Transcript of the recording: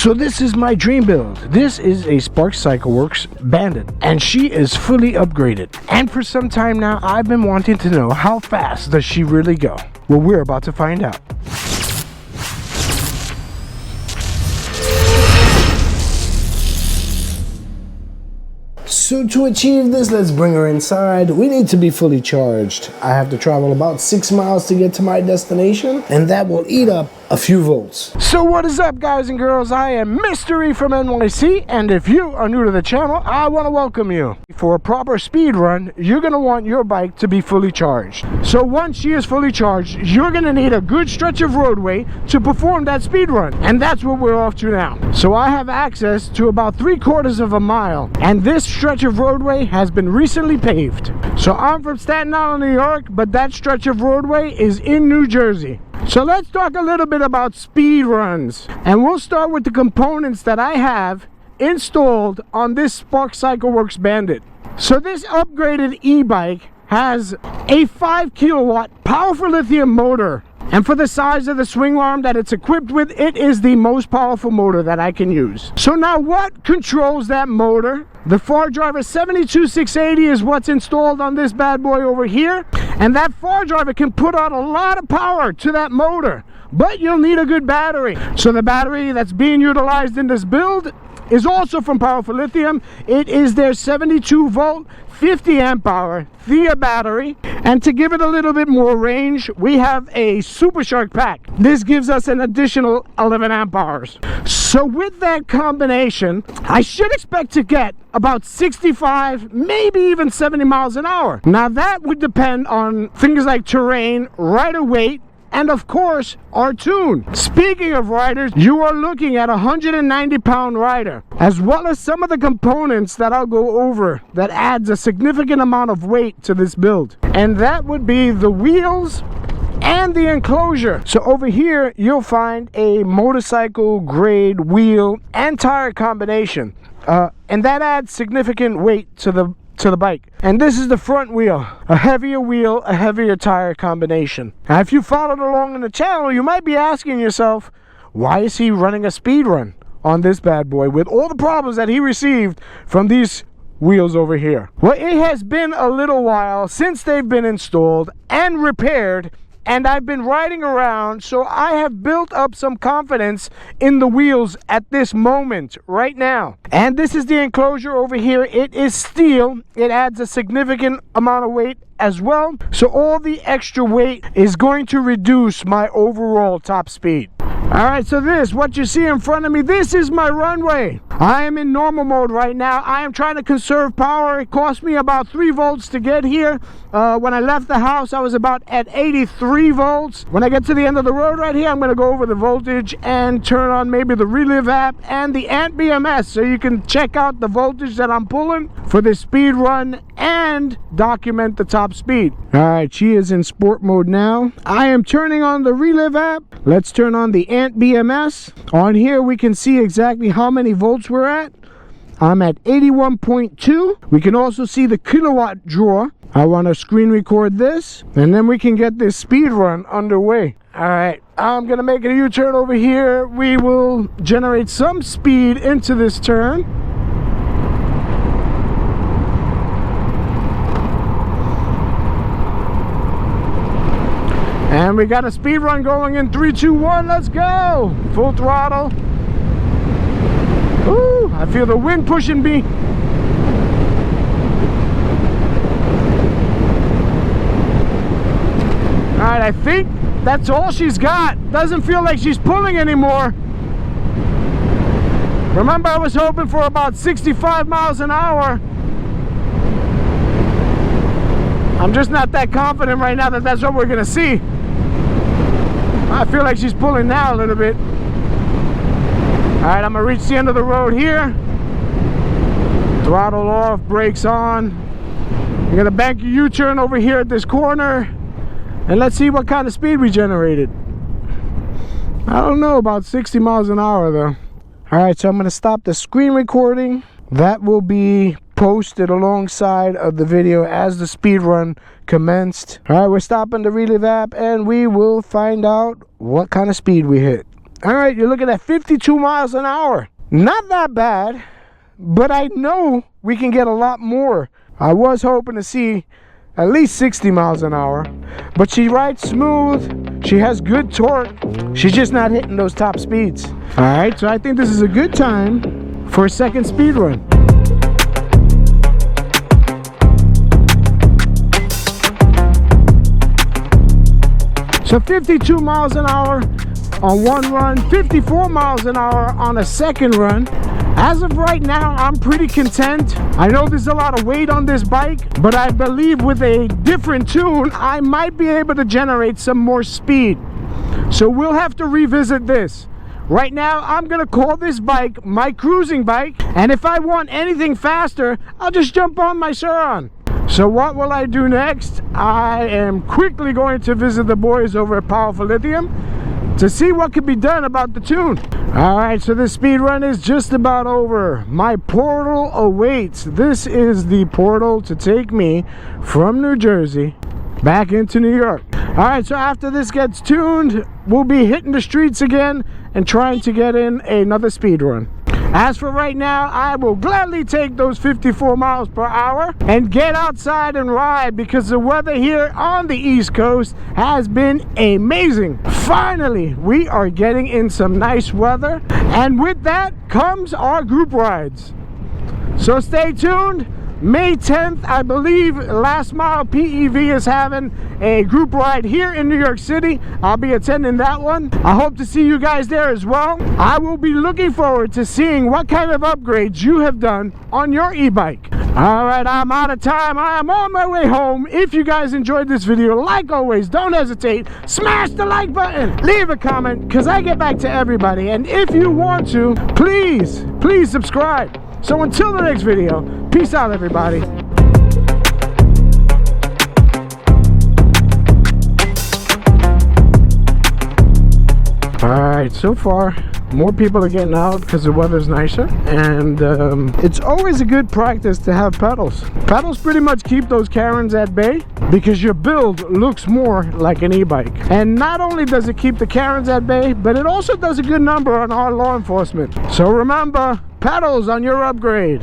So this is my dream build. This is a Spark Cycleworks Bandit, and she is fully upgraded. And for some time now, I've been wanting to know how fast does she really go? Well, we're about to find out. So to achieve this, let's bring her inside. We need to be fully charged. I have to travel about 6 miles to get to my destination, and that will eat up a few volts. So what is up, guys and girls? I am Mystery from NYC, and if you are new to the channel, I want to welcome you. For a proper speed run, you're going to want your bike to be fully charged. So once she is fully charged, you're going to need a good stretch of roadway to perform that speed run, and that's what we're off to now. So I have access to about 3/4 of a mile, and this stretch of roadway has been recently paved. So I'm from Staten Island, New York, but that stretch of roadway is in New Jersey. So let's talk a little bit about speed runs, and we'll start with the components that I have installed on this Spark Cycleworks Bandit. So this upgraded e-bike has a 5 kilowatt Powerful Lithium motor, and for the size of the swing arm that it's equipped with, it is the most powerful motor that I can use. So now what controls that motor? The far driver 72680 is what's installed on this bad boy over here, and that far driver can put out a lot of power to that motor, but you'll need a good battery. So the battery that's being utilized in this build is also from Powerful Lithium. It is their 72 volt 50 amp hour Thea battery, and to give it a little bit more range, we have a Super Shark pack. This gives us an additional 11 amp hours. So with that combination, I should expect to get about 65, maybe even 70 miles an hour. Now that would depend on things like terrain, rider weight, and of course our tune. Speaking of riders, you are looking at a 190-pound rider, as well as some of the components that I'll go over that adds a significant amount of weight to this build, and that would be the wheels and the enclosure. So over here you'll find a motorcycle grade wheel and tire combination, and that adds significant weight to the bike. And this is the front wheel, a heavier wheel, a heavier tire combination. Now if you followed along in the channel, you might be asking yourself, why is he running a speed run on this bad boy with all the problems that he received from these wheels over here? Well, it has been a little while since they've been installed and repaired, and I've been riding around, so I have built up some confidence in the wheels at this moment right now. And this is the enclosure over here. It is steel. It adds a significant amount of weight as well, so all the extra weight is going to reduce my overall top speed. Alright, so what you see in front of me, this is my runway. I am in normal mode right now. I am trying to conserve power. It cost me about 3 volts to get here. When I left the house, I was about at 83 volts. When I get to the end of the road right here, I'm going to go over the voltage and turn on maybe the Relive app and the Ant BMS, so you can check out the voltage that I'm pulling for this speed run and document the top speed. Alright, she is in sport mode now. I am turning on the Relive app. Let's turn on the Ant BMS. On here we can see exactly how many volts we're at. I'm at 81.2. We can also see the kilowatt draw. I want to screen record this, and then we can get this speed run underway. Alright, I'm gonna make a U-turn over here. We will generate some speed into this turn. And we got a speed run going in 3, 2, 1, let's go! Full throttle. Ooh, I feel the wind pushing me. Alright, I think that's all she's got. Doesn't feel like she's pulling anymore. Remember, I was hoping for about 65 miles an hour. I'm just not that confident right now that that's what we're gonna see. I feel like she's pulling now a little bit. Alright, I'm gonna reach the end of the road here. Throttle off, brakes on. I'm gonna bank a U-turn over here at this corner, and let's see what kind of speed we generated. I don't know, about 60 miles an hour though. Alright, so I'm gonna stop the screen recording. That will be posted alongside of the video as the speed run commenced. Alright, we're stopping the Relive app, and we will find out what kind of speed we hit. All right, you're looking at 52 miles an hour. Not that bad, but I know we can get a lot more. I was hoping to see at least 60 miles an hour, but she rides smooth. She has good torque. She's just not hitting those top speeds. All right, so I think this is a good time for a second speed run. So 52 miles an hour on one run, 54 miles an hour on a second run. As of right now, I'm pretty content. I know there's a lot of weight on this bike, but I believe with a different tune, I might be able to generate some more speed. So we'll have to revisit this. Right now, I'm gonna call this bike my cruising bike, and if I want anything faster, I'll just jump on my Sur-Ron. So what will I do next? I am quickly going to visit the boys over at Powerful Lithium to see what can be done about the tune. All right, so this speed run is just about over. My portal awaits. This is the portal to take me from New Jersey back into New York. All right, so after this gets tuned, we'll be hitting the streets again and trying to get in another speed run. As for right now, I will gladly take those 54 miles per hour and get outside and ride, because the weather here on the East Coast has been amazing. Finally, we are getting in some nice weather, and with that comes our group rides. So stay tuned. May 10th, I believe, Last Mile PEV is having a group ride here in New York City. I'll be attending that one. I hope to see you guys there as well. I will be looking forward to seeing what kind of upgrades you have done on your e-bike. All right, I'm out of time. I am on my way home. If you guys enjoyed this video, like always, don't hesitate. Smash the like button. Leave a comment, because I get back to everybody. And if you want to, please subscribe. So until the next video, peace out, everybody. All right, so far, more people are getting out because the weather's nicer, and it's always a good practice to have pedals. Pedals pretty much keep those Karens at bay, because your build looks more like an e-bike. And not only does it keep the Karens at bay, but it also does a good number on our law enforcement. So remember, pedals on your upgrade.